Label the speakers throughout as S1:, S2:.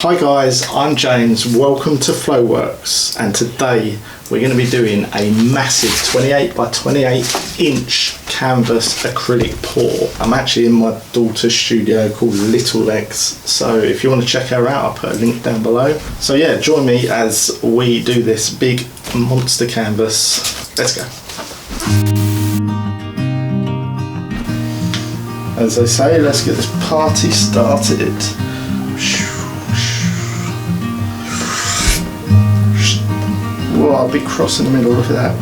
S1: Hi guys, I'm James, welcome to Flowworks, and today we're going to be doing a massive 28 by 28 inch canvas acrylic pour. I'm actually in my daughter's studio called Little Legs, so if you want to check her out I'll put a link down below. So yeah, join me as we do this big monster canvas. Let's go. As they say, let's get this party started. Whoa, a big cross in the middle, look at that.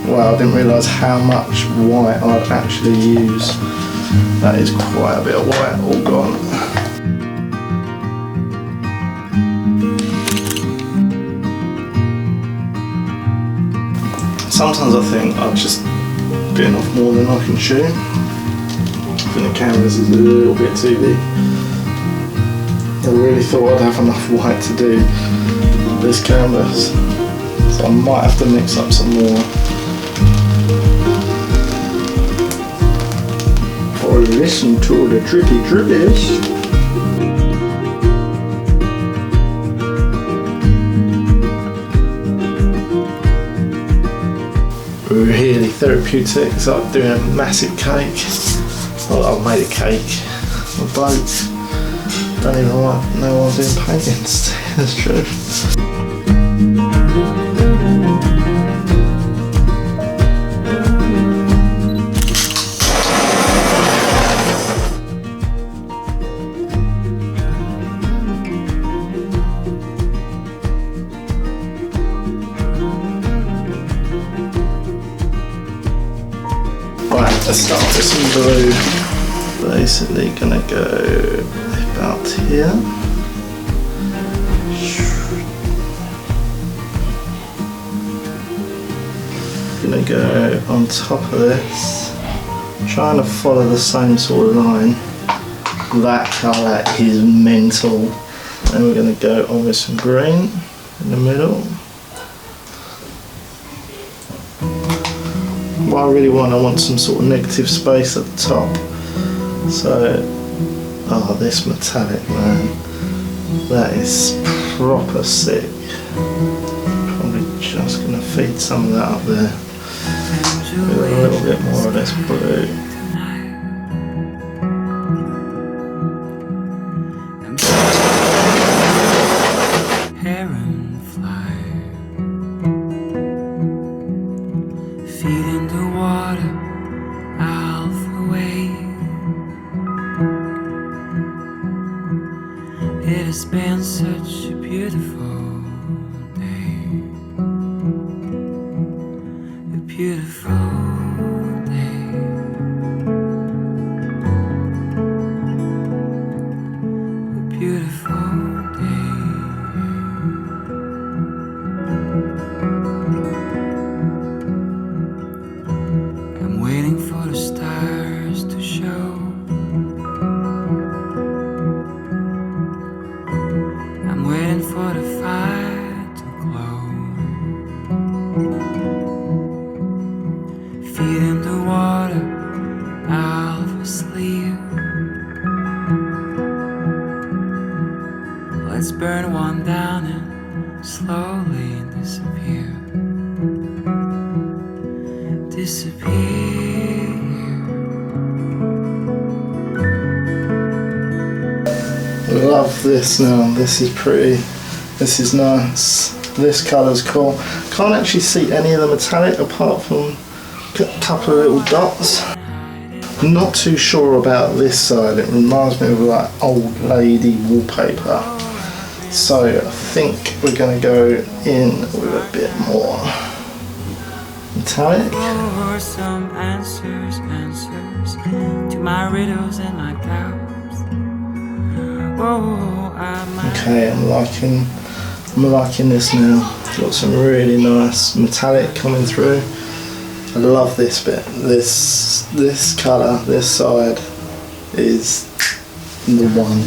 S1: Wow, I didn't realise how much white I'd actually use. That is quite a bit of white all gone. Sometimes I think I've just bitten off more than I can chew. I think the canvas is a little bit too big. I really thought I'd have enough white to do this canvas, so I might have to mix up some more. Or listen to the drippy drippies. Really therapeutic. It's like doing a massive cake. Well, I've made a cake, a boat. I don't even know why I'm doing paintings, that's true. Right, let's start with some blue. Basically gonna go about here. Gonna go on top of this, trying to follow the same sort of line. That colour is mental. And we're gonna go on with some green in the middle. What I really want, I want some sort of negative space at the top. So, oh, this metallic, man, that is proper sick. Probably just gonna feed some of that up there with a little bit more of this blue.
S2: Feeding the water out the way. It has been such a beautiful day. A beautiful day. A beautiful day. I'm waiting for the stars to show. I'm waiting for the fire to glow. Feeding the water out of a sleeve. Let's burn one down and slowly disappear. Disappear.
S1: Love this now, this is pretty, this is nice. This colour's cool. Can't actually see any of the metallic apart from a couple of little dots. Not too sure about this side, it reminds me of like old lady wallpaper. So I think we're going to go in with a bit more metallic.
S2: For some answers to my riddles and my doubts.
S1: Okay, I'm liking this now. Got some really nice metallic coming through. I love this bit. This colour, this side is the one.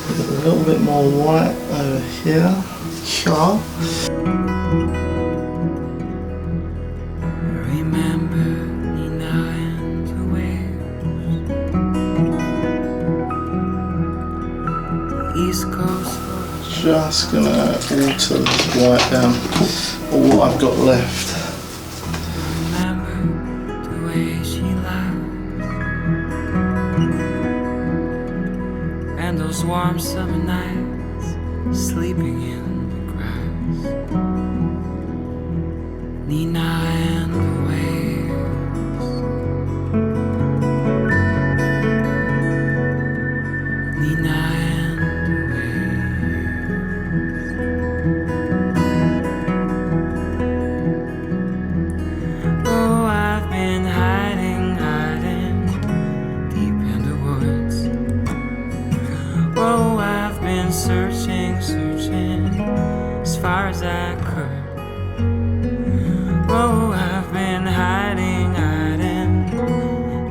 S1: A little bit more white over here. car.
S2: Remember Nina and the waves. The East Coast.
S1: Just gonna alter this white down, all I've got left.
S2: Remember the way she laughed, and those warm summer nights sleeping in the grass. Nina and the waves. Nina and the waves. Oh, I've been hiding deep in the woods. Oh, I've been searching as far as I could. Oh, I've been hiding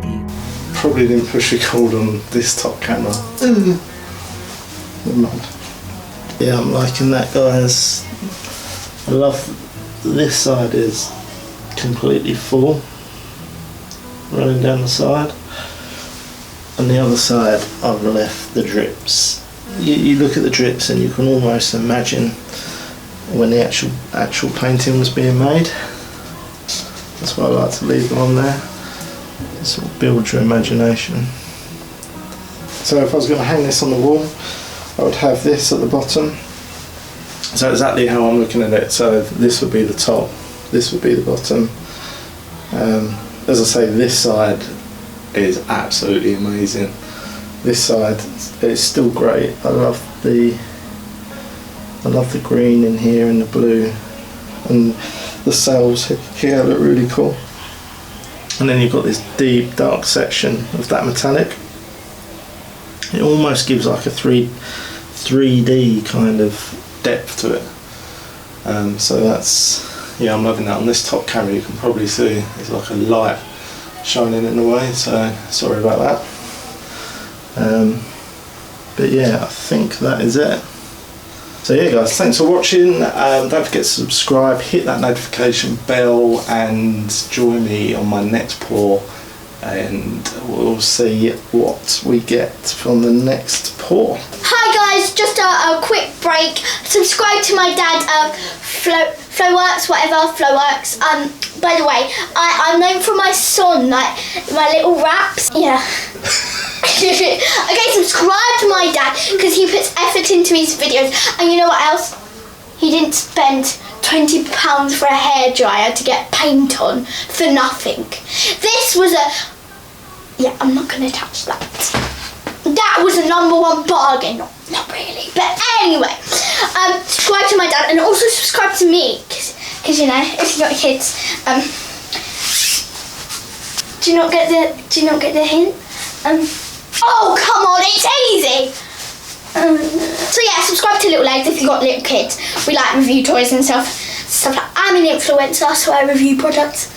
S2: deep.
S1: Probably didn't push record on this top camera. Never mind. Yeah, I'm liking that, guys. I love this side is completely full, running down the side. On the other side, I've left the drips. You look at the drips and you can almost imagine when the actual painting was being made. That's why I like to leave them on there. It sort of builds your imagination. So if I was going to hang this on the wall, I would have this at the bottom. So exactly how I'm looking at it. So this would be the top, this would be the bottom. As I say, this side is absolutely amazing. This side is still great. I love the green in here and the blue, and the sails here look really cool. And then you've got this deep dark section of that metallic. It almost gives like a 3D kind of depth to it. So that's, yeah, I'm loving that. On this top camera you can probably see there's like a light shining in the way, so sorry about that. But yeah, I think that is it. So yeah guys, thanks for watching. Don't forget to subscribe, hit that notification bell, and join me on my next pour, and we'll see what we get from the next pour.
S3: Hi guys, just a quick break. Subscribe to my dad, Flowworks, Flowworks. By the way, I'm known for my son, like my little raps. Yeah. Okay, subscribe to my dad because he puts effort into his videos. And you know what else? He didn't spend £20 for a hairdryer to get paint on for nothing. This was yeah, I'm not going to touch that. That was a #1 bargain. Not really, but anyway. Subscribe to my dad and also subscribe to me because you know, if you got kids, do you not get the hint? Oh, come on, it's easy. So yeah, subscribe to Little Legs if you've got little kids. We like review toys and stuff like. I'm an influencer, so I review products.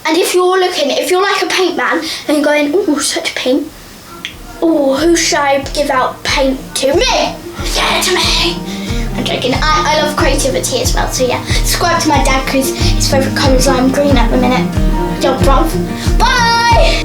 S3: And if you're like a paint man and you're going, oh, such paint. Oh, who should I give out paint to? Me! Yeah, to me! I'm joking. I love creativity as well, so yeah. Subscribe to my dad because his favourite colour is lime green at the minute. Yo, bruv. Bye!